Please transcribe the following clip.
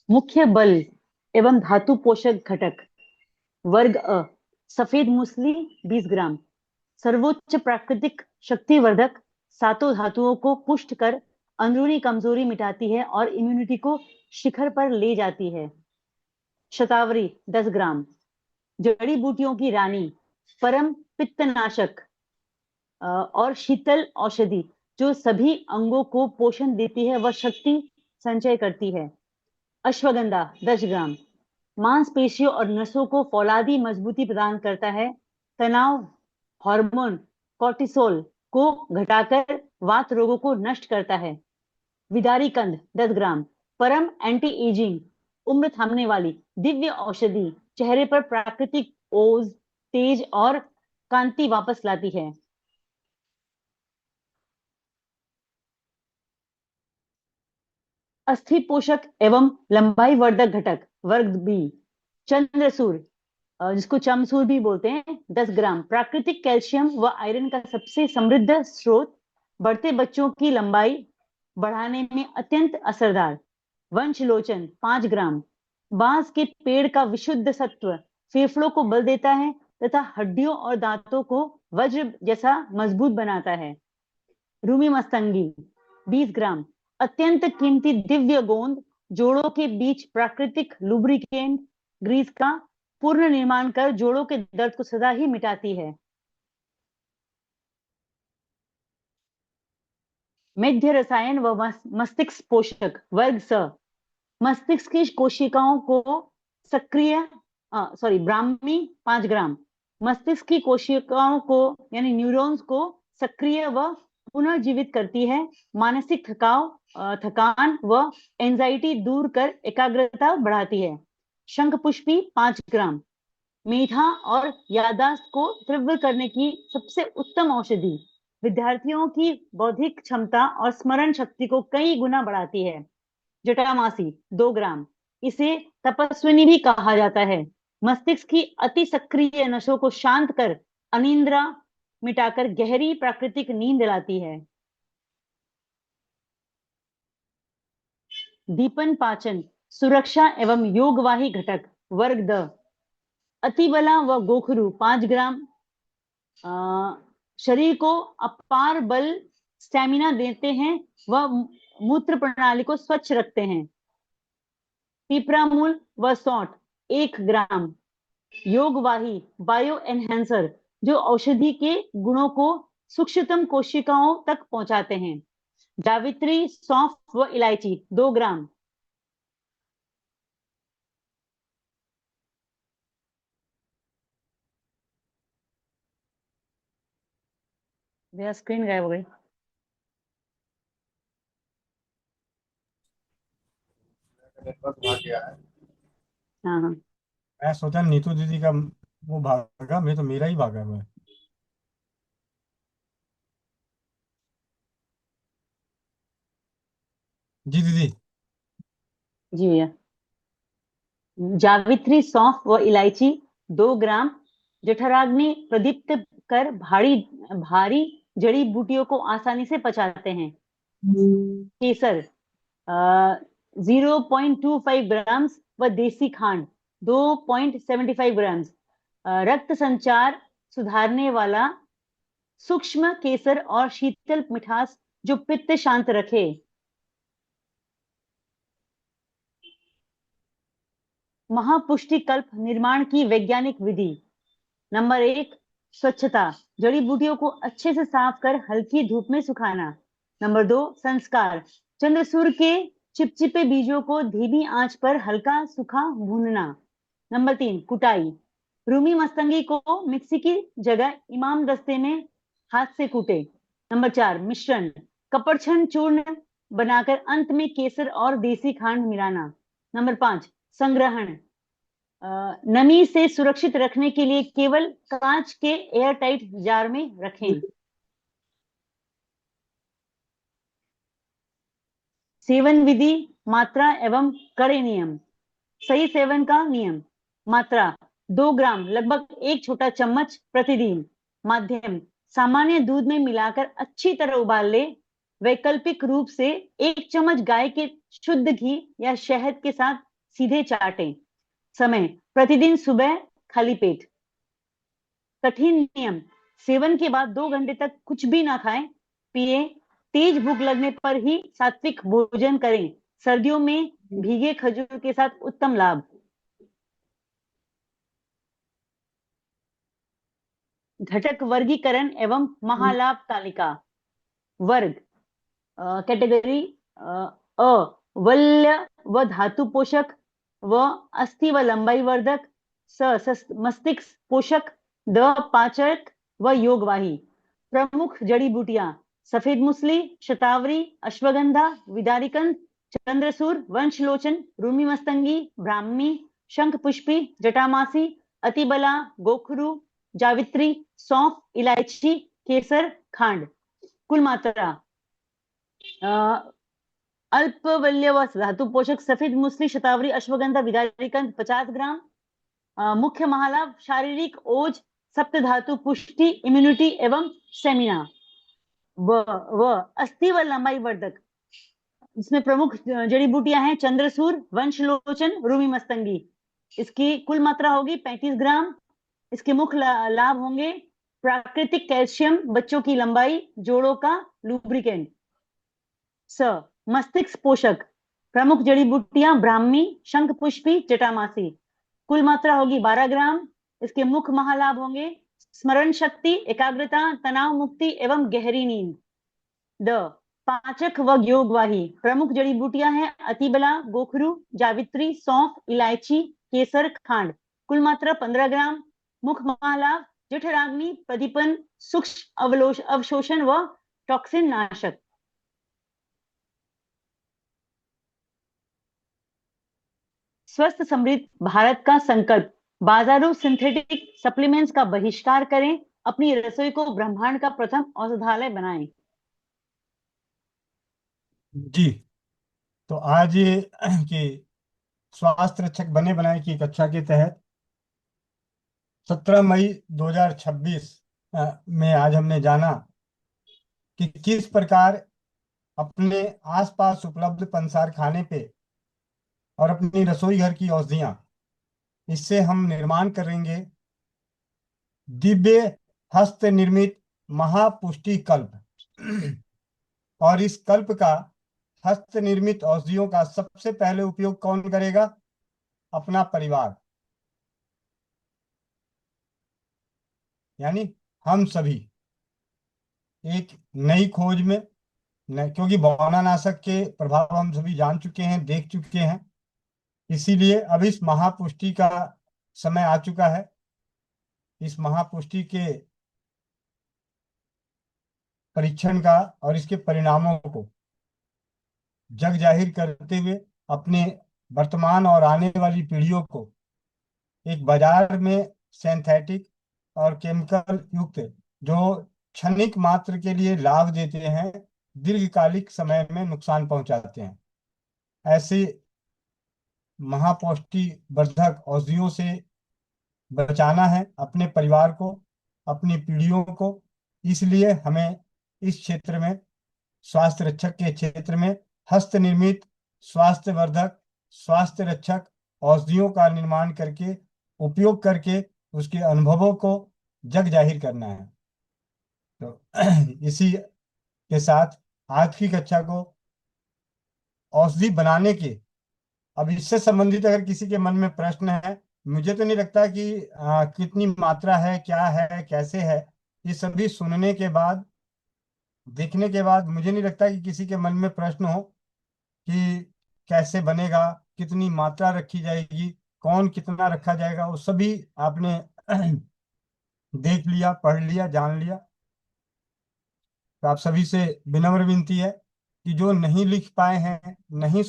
मुख्य बल एवं धातु पोषक घटक। वर्ग अ, सफेद मूसली 20 ग्राम। सर्वोच्च प्राकृतिक शक्तिवर्धक, सातों धातुओं को पुष्ट कर अंदरूनी कमजोरी मिटाती है और इम्यूनिटी को शिखर पर ले जाती है। शतावरी 10 ग्राम। जड़ी बूटियों की रानी, परम पित्तनाशक और शीतल औषधि, जो सभी अंगों को पोषण देती है व शक्ति संचय करती है। अश्वगंधा 10 ग्राम। मांसपेशियों और नसों को फौलादी मजबूती प्रदान करता है। तनाव हार्मोन कोर्टिसोल को घटाकर वात रोगों को नष्ट करता है। विदारी कंद 10 ग्राम। परम एंटी एजिंग, उम्र थामने वाली दिव्य औषधि, चेहरे पर प्राकृतिक ओज, तेज और कांति वापस लाती है। अस्थि पोषक एवं लंबाई वर्धक घटक। वर्ग बी, चंद्रसूर, जिसको चमसूर भी बोलते हैं, 10 ग्राम। प्राकृतिक कैल्शियम व आयरन का सबसे समृद्ध स्रोत, बढ़ते बच्चों की लंबाई बढ़ाने में अत्यंत असरदार। वंशलोचन 5 ग्राम। बांस के पेड़ का विशुद्ध सत्व फेफड़ों को बल देता है तथा हड्डियों और दांतों को वज्र जैसा मजबूत बनाता है। रूमी मस्तंगी 20 ग्राम। अत्यंत कीमती दिव्य गोंद, जोड़ों के बीच प्राकृतिक लुब्रिकेंट ग्रीस का पूर्ण निर्माण कर जोड़ों के दर्द को सदा ही मिटाती है। मेध्य रसायन व मस्तिष्क पोषक। वर्ग स, मस्तिष्क की कोशिकाओं को सक्रिय ब्राह्मी 5 ग्राम। मस्तिष्क की कोशिकाओं को यानी न्यूरॉन्स को सक्रिय व पुनर्जीवित करती है। मानसिक थकान व एंजाइटी दूर कर एकाग्रता बढ़ाती है। शंख पुष्पी 5 ग्राम। मेधा और याददाश्त को तीव्र करने की सबसे उत्तम औषधि, विद्यार्थियों की बौद्धिक क्षमता और स्मरण शक्ति को कई गुना बढ़ाती है। जटामासी 2 ग्राम। इसे तपस्विनी भी कहा जाता है। मस्तिष्क की अति सक्रिय नसों को शांत कर अनिद्रा मिटाकर गहरी प्राकृतिक नींद लाती है। दीपन पाचन, सुरक्षा एवं योगवाही घटक। वर्ग द, अतिबला व गोखरू 5 ग्राम। अ, शरीर को अपार बल स्टेमिना देते हैं व मूत्र प्रणाली को स्वच्छ रखते हैं। पिपरामूल व सौंठ 1 ग्राम। योगवाही बायो एनहेंसर, जो औषधि के गुणों को सूक्ष्मतम कोशिकाओं तक पहुंचाते हैं। जावित्री, सौंफ व इलायची 2 ग्राम। मेरा स्क्रीन गायब हो गई। नेटवर्क भाग गया है। हाँ हाँ। मैं सोचा नीतू दीदी का वो भागा, मैं तो मेरा ही भागा मैं। जी दीदी। जी भैया। जावित्री, सौंफ व इलायची 2 ग्राम। जठराग्नि प्रदीप्त कर भारी भारी जड़ी बूटियों को आसानी से पचाते हैं। केसर 0.25 ग्राम्स व देसी खांड 2.75 ग्राम्स। रक्त संचार सुधारने वाला सूक्ष्म केसर और शीतल मिठास, जो पित्त शांत रखे। महापुष्टिकल्प निर्माण की वैज्ञानिक विधि। नंबर 1, स्वच्छता, जड़ी बूटियों को अच्छे से साफ कर हल्की धूप में सुखाना। नंबर 2, संस्कार, चंद्रसूर के चिपचिपे बीजों को धीमी आंच पर हल्का सूखा भूनना। नंबर 3, कुटाई, रूमी मस्तंगी को मिक्सी की जगह इमाम दस्ते में हाथ से कूटे। नंबर 4, मिश्रण, कपड़छन चूर्ण बनाकर अंत में केसर और देसी खांड मिलाना। नंबर 5, संग्रहण, नमी से सुरक्षित रखने के लिए केवल कांच के एयर टाइट जार में रखें। सेवन विधि, मात्रा एवं कड़े नियम। सही सेवन का नियम। मात्रा 2 ग्राम, लगभग 1 छोटा चम्मच प्रतिदिन। माध्यम, सामान्य दूध में मिलाकर अच्छी तरह उबाल ले। वैकल्पिक रूप से 1 चम्मच गाय के शुद्ध घी या शहद के साथ सीधे चाटें। समय, प्रतिदिन सुबह खाली पेट। कठिन नियम, सेवन के बाद 2 घंटे तक कुछ भी ना खाएं पिए। तेज भूख लगने पर ही सात्विक भोजन करें। सर्दियों में भीगे खजूर के साथ उत्तम लाभ। घटक वर्गीकरण एवं महालाभ तालिका। वर्ग, कैटेगरी, अ वल्य व धातु पोषक, व अस्थि व लंबाई वर्धक, मस्तिष्क पोषक, द पाचक व योगवाही। प्रमुख जड़ी बूटियां, सफेद मुसली, शतावरी, अश्वगंधा, विदारिकंद, चंद्रसूर, वंशलोचन, रूमी मस्तंगी, ब्राह्मी, शंख पुष्पी, जटामासी, अतिबला, गोखरू, जावित्री, सौंफ, इलायची, केसर, खांड। कुल मात्रा, अल्पवल्य व धातु पोषक सफेद मुसली, शतावरी, अश्वगंधा, विदारिकंद 50 ग्राम। मुख्य महालाभ, शारीरिक ओज, सप्त धातु पुष्टि, इम्यूनिटी एवं स्टेमिना। व अस्थि व लंबाई वर्धक, इसमें प्रमुख जड़ी बूटियां हैं चंद्रसूर, वंशलोचन, रूमी मस्तंगी। इसकी कुल मात्रा होगी 35 ग्राम। इसके मुख्य लाभ होंगे प्राकृतिक कैल्शियम, बच्चों की लंबाई, जोड़ों का लुब्रिकेंट। मस्तिष्क पोषक, प्रमुख जड़ी बूटियां ब्राह्मी, शंख पुष्पी, जटामासी। कुल मात्रा होगी 12 ग्राम। इसके मुख्य महालाभ होंगे स्मरण शक्ति, एकाग्रता, तनाव मुक्ति एवं गहरी नींद। द पाचक व योगवाही, प्रमुख जड़ी बूटियां हैं अतिबला, गोखरू, जावित्री, सौंफ, इलायची, केसर, खांड। कुल मात्रा 15 ग्राम। मुख्य महालाभ, जठराग्नि, प्रदीपन, सूक्ष्म अवशोषण व टॉक्सिन नाशक। स्वस्थ समृद्ध भारत का संकल्प, बाजारू सिंथेटिक सप्लीमेंट्स का बहिष्कार करें, अपनी रसोई को ब्रह्मांड का प्रथम औषधालय बनाएं। जी। तो आज ये कि स्वास्थ्य रक्षक बने बनाए की कक्षा के तहत 17 मई 2026 में आज हमने जाना कि किस प्रकार अपने आसपास उपलब्ध पंसार खाने पे और अपनी रसोई घर की औषधियां, इससे हम निर्माण करेंगे दिव्य हस्त निर्मित महापुष्टि कल्प। और इस कल्प का हस्त निर्मित औषधियों का सबसे पहले उपयोग कौन करेगा? अपना परिवार, यानी हम सभी एक नई खोज में क्योंकि बौनानाशक के प्रभाव हम सभी जान चुके हैं, देख चुके हैं, इसीलिए अब इस महापुष्टि का समय आ चुका है। इस महापुष्टि के परीक्षण का और इसके परिणामों को जग जाहिर करते हुए अपने वर्तमान और आने वाली पीढ़ियों को एक बाजार में सिंथेटिक और केमिकल युक्त जो क्षणिक मात्र के लिए लाभ देते हैं, दीर्घकालिक समय में नुकसान पहुंचाते हैं, ऐसे महापौष्टि वर्धक औषधियों से बचाना है अपने परिवार को, अपनी पीढ़ियों को। इसलिए हमें इस क्षेत्र में, स्वास्थ्य रक्षक के क्षेत्र में, हस्त निर्मित स्वास्थ्य वर्धक, स्वास्थ्य रक्षक औषधियों का निर्माण करके, उपयोग करके उसके अनुभवों को जग जाहिर करना है। तो इसी के साथ आज की कक्षा को औषधि बनाने के, अब इससे संबंधित अगर किसी के मन में प्रश्न है, मुझे तो नहीं लगता कि कितनी मात्रा है, क्या है, कैसे है, ये सभी सुनने के बाद, देखने के बाद मुझे नहीं लगता कि किसी के मन में प्रश्न हो कि कैसे बनेगा, कितनी मात्रा रखी जाएगी, कौन कितना रखा जाएगा, वो सभी आपने देख लिया, पढ़ लिया, जान लिया। तो आप सभी से विनम्र विनती है कि जो नहीं लिख पाए हैं, नहीं